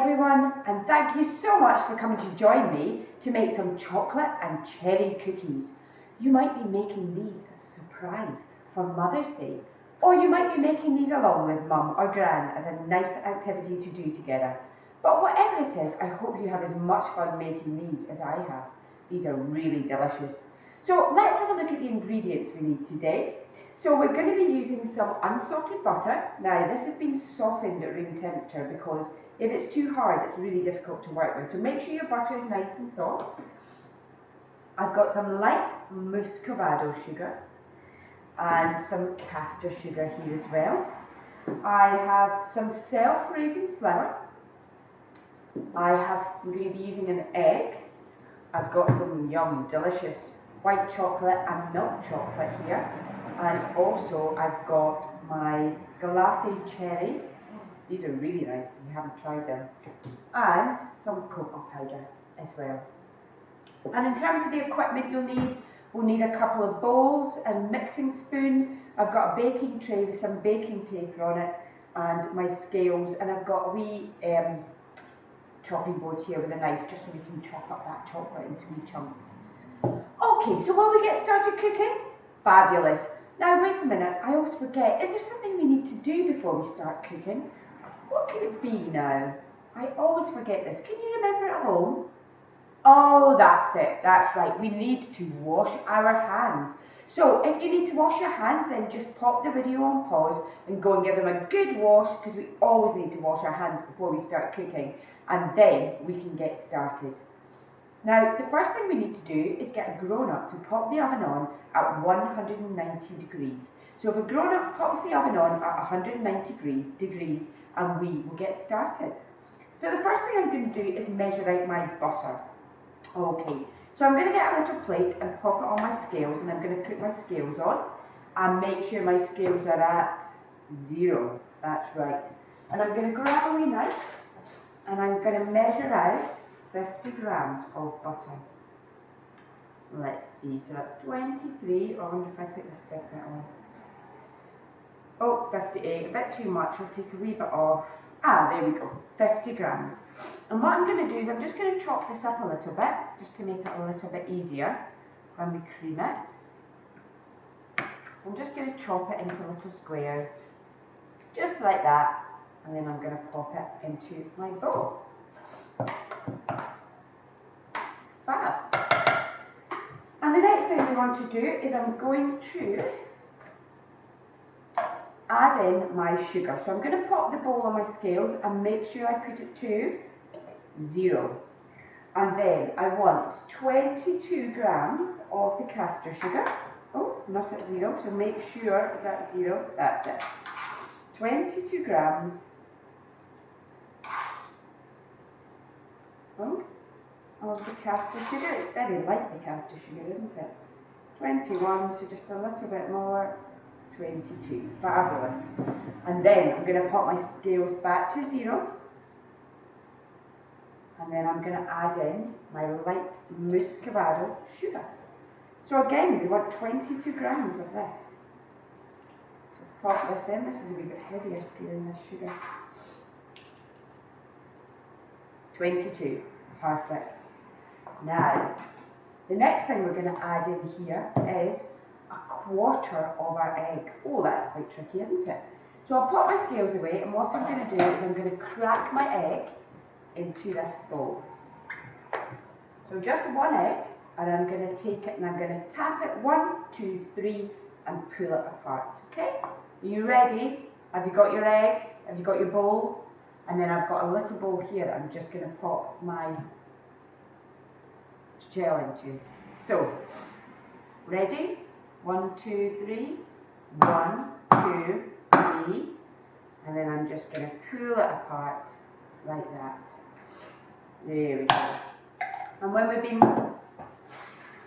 everyone, and thank you so much for coming to join me to make some chocolate and cherry cookies. You might be making these as a surprise for Mother's Day, or you might be making these along with Mum or Gran as a nice activity to do together. But whatever it is, I hope you have as much fun making these as I have. These are really delicious. So let's have a look at the ingredients we need today. So we're going to be using some unsalted butter. Now this has been softened at room temperature because if it's too hard, it's really difficult to work with. So make sure your butter is nice and soft. I've got some light muscovado sugar and some castor sugar here as well. I have some self-raising flour. I'm going to be using an egg. I've got some yum, delicious white chocolate and milk chocolate here. And also I've got my glacé cherries. These are really nice if you haven't tried them. And some cocoa powder as well. And in terms of the equipment we'll need a couple of bowls and mixing spoon. I've got a baking tray with some baking paper on it and my scales, and I've got a wee chopping board here with a knife just so we can chop up that chocolate into wee chunks. Okay, so will we get started cooking? Fabulous. Now wait a minute, I always forget, is there something we need to do before we start cooking? What could it be now? I always forget this. Can you remember at home? Oh, that's it, that's right. We need to wash our hands. So if you need to wash your hands, then just pop the video on pause and go and give them a good wash, because we always need to wash our hands before we start cooking, and then we can get started. Now, the first thing we need to do is get a grown-up to pop the oven on at 190 degrees. So if a grown-up pops the oven on at 190 degrees, and we will get started. So the first thing I'm going to do is measure out my butter. Okay, so I'm going to get a little plate and pop it on my scales, and I'm going to put my scales on and make sure my scales are at 0. That's right. And I'm going to grab a wee knife and I'm going to measure out 50 grams of butter. Let's see, so that's 23, or I wonder if I put this big bit on. Oh, 58, a bit too much, I'll take a wee bit off. Ah, there we go, 50 grams. And what I'm going to do is I'm just going to chop this up a little bit, just to make it a little bit easier when we cream it. I'm just going to chop it into little squares, just like that, and then I'm going to pop it into my bowl. Fab. And the next thing we want to do is I'm going to add in my sugar. So I'm going to pop the bowl on my scales and make sure I put it to 0. And then I want 22 grams of the castor sugar. Oh, it's not at 0, so make sure it's at 0. That's it. 22 grams. Oh, of the castor sugar. It's very light, the castor sugar, isn't it? 21, so just a little bit more. 22, fabulous. And then I'm going to pop my scales back to 0. And then I'm going to add in my light muscovado sugar. So again, we want 22 grams of this. So pop this in. This is a wee bit heavier scaling this sugar. 22, perfect. Now, the next thing we're going to add in here is a quarter of our egg. Oh, that's quite tricky, isn't it? So I'll pop my scales away, and what I'm going to do is I'm going to crack my egg into this bowl. So just one egg, and I'm going to take it and I'm going to tap it 1, 2, 3 and pull it apart. Okay? Are you ready? Have you got your egg? Have you got your bowl? And then I've got a little bowl here that I'm just going to pop my gel into. So, ready? 1, 2, 3. 1, 2, 3. And then I'm just going to pull it apart like that. There we go. And when we've been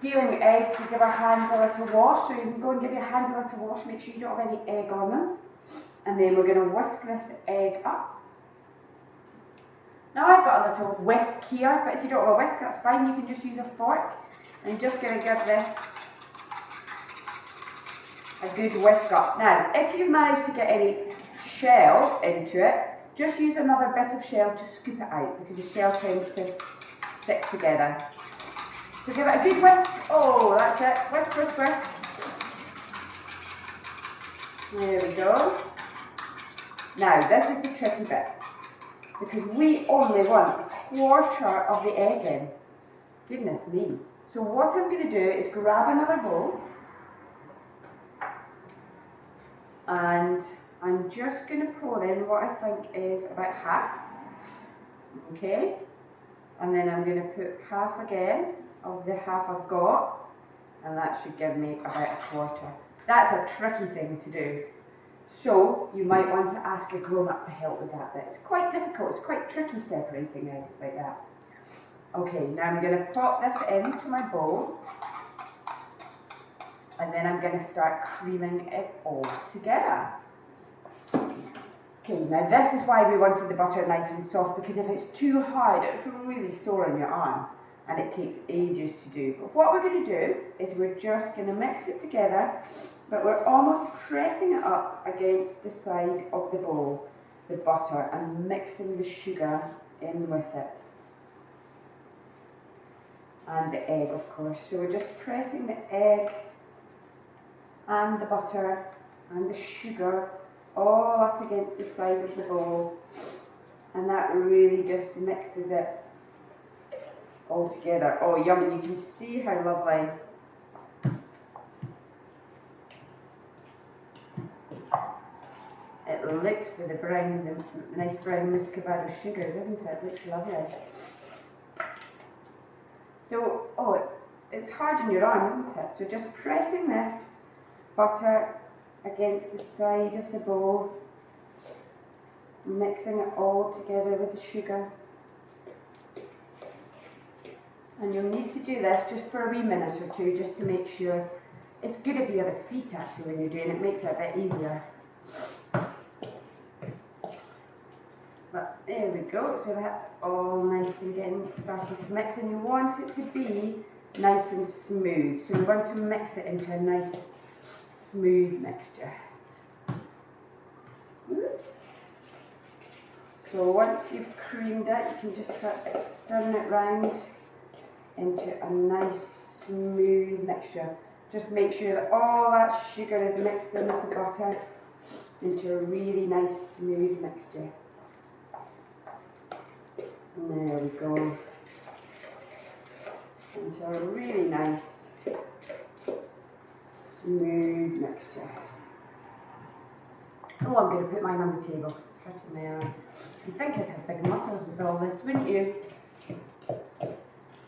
dealing eggs, we give our hands a little wash. So you can go and give your hands a little wash. Make sure you don't have any egg on them. And then we're going to whisk this egg up. Now I've got a little whisk here, but if you don't have a whisk, that's fine. You can just use a fork. And I'm just going to give this a good whisk up. Now, if you manage to get any shell into it, just use another bit of shell to scoop it out because the shell tends to stick together. So give it a good whisk. Oh, that's it. Whisk, whisk, whisk. There we go. Now, this is the tricky bit because we only want a quarter of the egg in. Goodness me. So what I'm going to do is grab another bowl and I'm just going to pour in what I think is about half. Okay. And then I'm going to put half again of the half I've got, and that should give me about a quarter. That's a tricky thing to do. So you might want to ask a grown-up to help with that bit. It's quite difficult, it's quite tricky separating eggs like that. Okay, now I'm going to pop this into my bowl, and then I'm going to start creaming it all together. Okay, now this is why we wanted the butter nice and soft, because if it's too hard, it's really sore on your arm, and it takes ages to do. But what we're going to do is we're just going to mix it together, but we're almost pressing it up against the side of the bowl, the butter, and mixing the sugar in with it. And the egg, of course. So we're just pressing the egg and the butter and the sugar all up against the side of the bowl, and that really just mixes it all together. Oh, yummy. You can see how lovely. It looks with the nice brown muscovado sugar, doesn't it? It looks lovely. So, it's hard on your arm, isn't it? So just pressing this butter against the side of the bowl, mixing it all together with the sugar. And you'll need to do this just for a wee minute or two, just to make sure. It's good if you have a seat actually when you're doing it, it makes it a bit easier. But there we go, so that's all nice and getting starting to mix, and you want it to be nice and smooth. So we want to mix it into a nice smooth mixture. Oops. So once you've creamed it, you can just start stirring it round into a nice smooth mixture. Just make sure that all that sugar is mixed in with the butter into a really nice smooth mixture. And there we go. Into a really nice smooth mixture. Oh, I'm going to put mine on the table because it's hurting my arm. You'd think I'd have big muscles with all this, wouldn't you?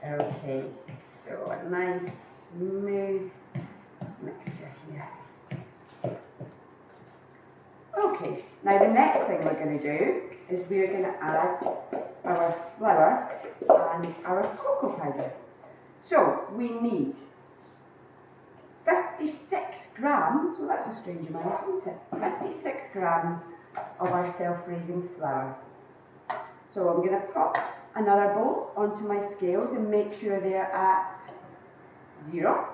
Okay, so a nice smooth mixture here. Okay, now the next thing we're going to do is we're going to add our flour and our cocoa powder. So we need 56 grams, well that's a strange amount, isn't it? 56 grams of our self-raising flour. So I'm going to pop another bowl onto my scales and make sure they're at 0.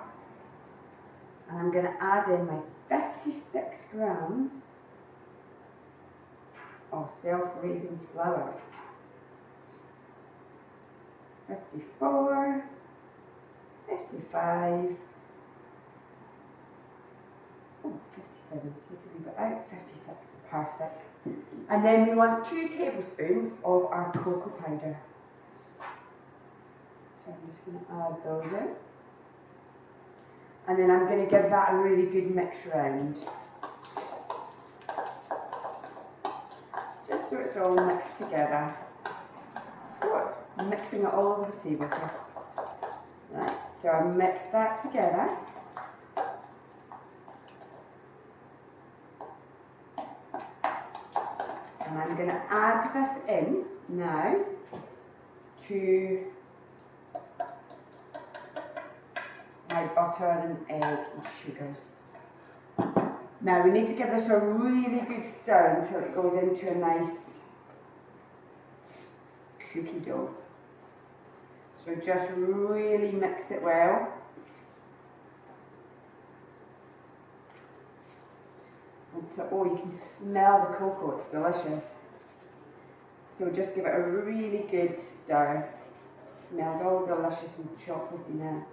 And I'm going to add in my 56 grams of self-raising flour. 54, 55, 57, take a wee bit out, 56, perfect. And then we want 2 tablespoons of our cocoa powder. So I'm just going to add those in. And then I'm going to give that a really good mix round. Just so it's all mixed together. Oh, I'm mixing it all over the table here. Right, so I mix that together. And I'm going to add this in now to my butter and egg and sugars. Now we need to give this a really good stir until it goes into a nice cookie dough. So just really mix it well. Until, oh, you can smell the cocoa, it's delicious. So just give it a really good stir. It smells all delicious and chocolatey now.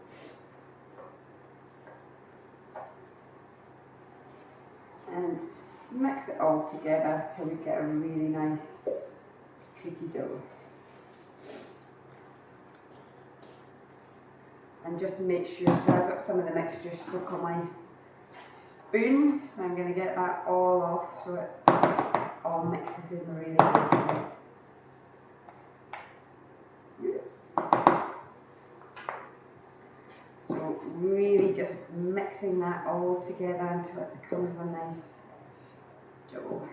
And mix it all together till we get a really nice cookie dough. And just make sure, so I've got some of the mixture stuck on my spoon, so I'm going to get that all off so it all mixes in really nicely. So really just mixing that all together until it becomes a nice dough.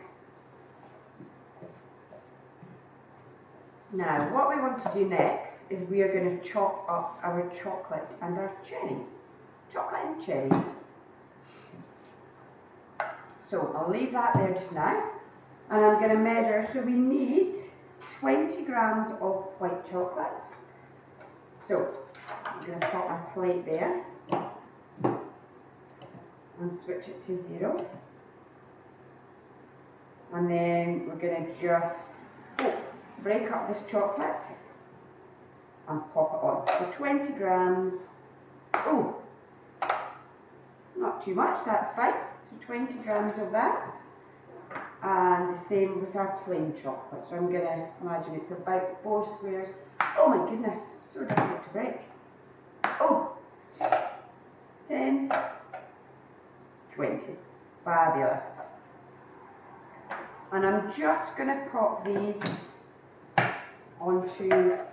Now what we want to do next is we are going to chop up our chocolate and our cherries. Chocolate and cherries. So I'll leave that there just now, and I'm going to measure, so we need 20 grams of white chocolate. So I'm going to pop my plate there and switch it to 0. And then we're going to just break up this chocolate and pop it on. So 20 grams, not too much, that's fine. So 20 grams of that. And the same with our plain chocolate. So I'm going to imagine it's about 4 squares. Oh my goodness, it's so difficult to break. 10, 20. Fabulous. And I'm just going to pop these onto a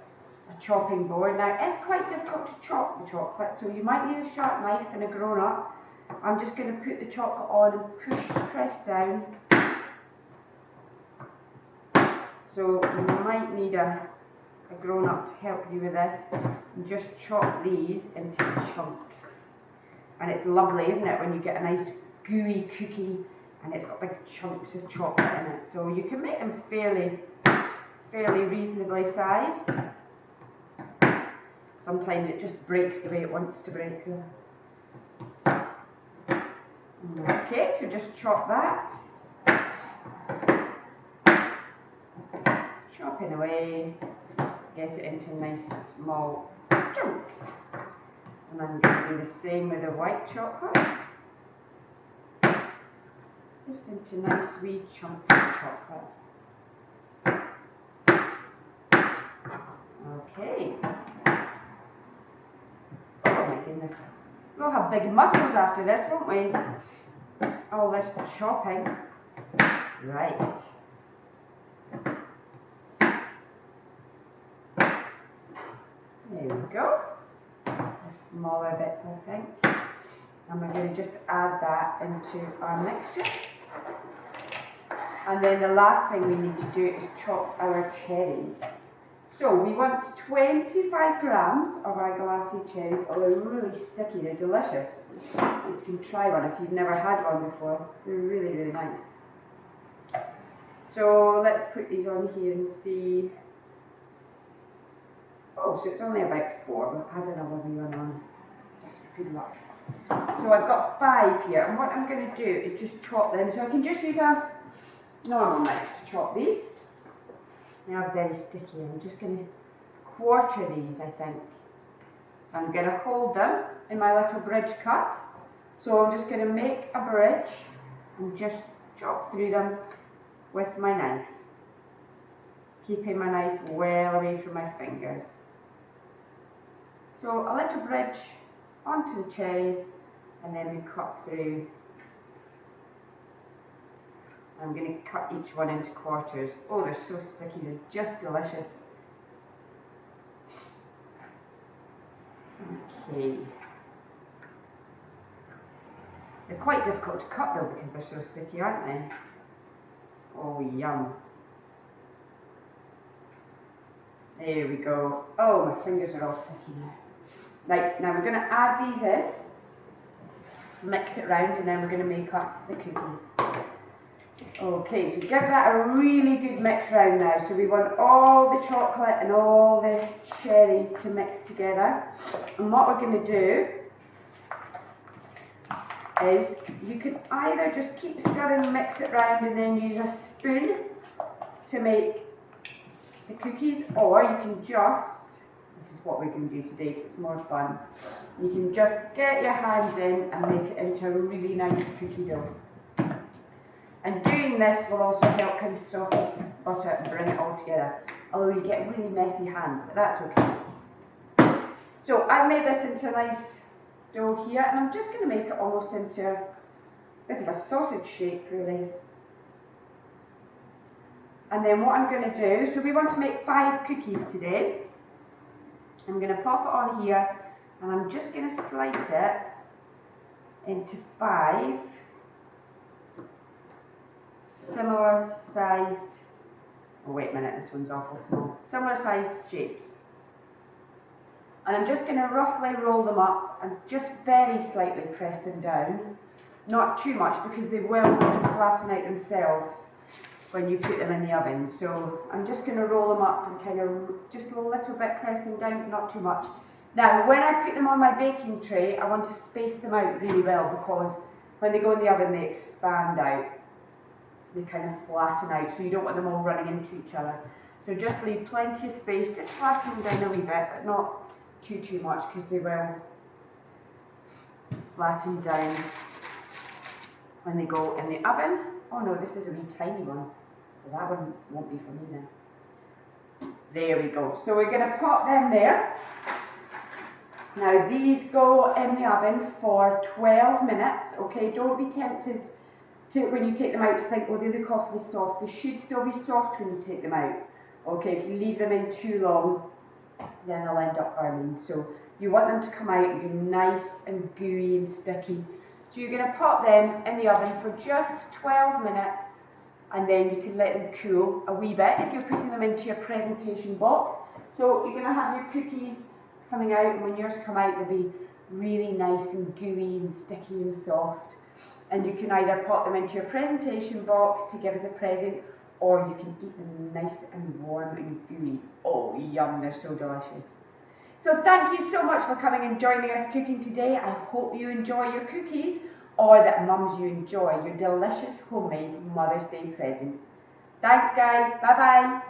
chopping board. Now it's quite difficult to chop the chocolate, so you might need a sharp knife and a grown up. I'm just going to put the chocolate on and press down. So you might need a grown up to help you with this, and just chop these into chunks. And it's lovely, isn't it, when you get a nice gooey cookie and it's got big chunks of chocolate in it. So you can make them fairly reasonably sized. Sometimes it just breaks the way it wants to break them. Okay, so just chop that. Chopping away, get it into nice small chunks. And I'm going to do the same with the white chocolate. Just into nice wee chunks of chocolate. Okay. Oh my goodness. We'll have big muscles after this, won't we? All this chopping. Right. There we go. The smaller bits, I think. And we're going to just add that into our mixture. And then the last thing we need to do is chop our cherries. So we want 25 grams of our glassy cherries. Oh, they're really sticky, they're delicious. You can try one if you've never had one before. They're really, really nice. So let's put these on here and see. Oh, so it's only about 4, but add another wee one on, just for good luck. So I've got 5 here, and what I'm going to do is just chop them. So I can just use a normal knife to chop these. They are very sticky. I'm just going to quarter these, I think. So I'm going to hold them in my little bridge cut. So I'm just going to make a bridge and just chop through them with my knife, keeping my knife well away from my fingers. So a little bridge onto the cherry, and then we cut through. I'm going to cut each one into quarters. Oh, they're so sticky, they're just delicious. Okay. They're quite difficult to cut though because they're so sticky, aren't they? Oh, yum. There we go. Oh, my fingers are all sticky now. Right, now we're going to add these in, mix it round, and then we're going to make up the cookies. Okay, so give that a really good mix round now. So we want all the chocolate and all the cherries to mix together. And what we're going to do is you can either just keep stirring, mix it round, and then use a spoon to make the cookies, or you can just, this is what we're going to do today because it's more fun, you can just get your hands in and make it into a really nice cookie dough. And doing this will also help kind of soften butter and bring it all together. Although you get really messy hands, but that's okay. So I've made this into a nice dough here, and I'm just going to make it almost into a bit of a sausage shape, really. And then what I'm going to do, so we want to make 5 cookies today. I'm going to pop it on here, and I'm just going to slice it into 5 similar sized, oh wait a minute, this one's awful small, similar sized shapes. And I'm just going to roughly roll them up and just very slightly press them down, not too much because they will flatten out themselves when you put them in the oven. So I'm just going to roll them up and kind of just a little bit press them down, not too much. Now when I put them on my baking tray, I want to space them out really well because when they go in the oven they expand out. They kind of flatten out, so you don't want them all running into each other. So just leave plenty of space, just flatten them down a wee bit, but not too much because they will flatten down when they go in the oven. Oh no, this is a wee tiny one. Well, that one won't be for me then. There we go. So we're going to pop them there. Now these go in the oven for 12 minutes, okay? Don't be tempted to, when you take them out, to think, oh, they look awfully soft. They should still be soft when you take them out. Okay, if you leave them in too long, then they'll end up burning. So you want them to come out and be nice and gooey and sticky. So you're going to pop them in the oven for just 12 minutes, and then you can let them cool a wee bit if you're putting them into your presentation box. So you're going to have your cookies coming out, and when yours come out, they'll be really nice and gooey and sticky and soft. And you can either pop them into your presentation box to give as a present, or you can eat them nice and warm and gooey. Oh, yum, they're so delicious. So thank you so much for coming and joining us cooking today. I hope you enjoy your cookies, or that mums, you enjoy your delicious homemade Mother's Day present. Thanks guys, bye bye.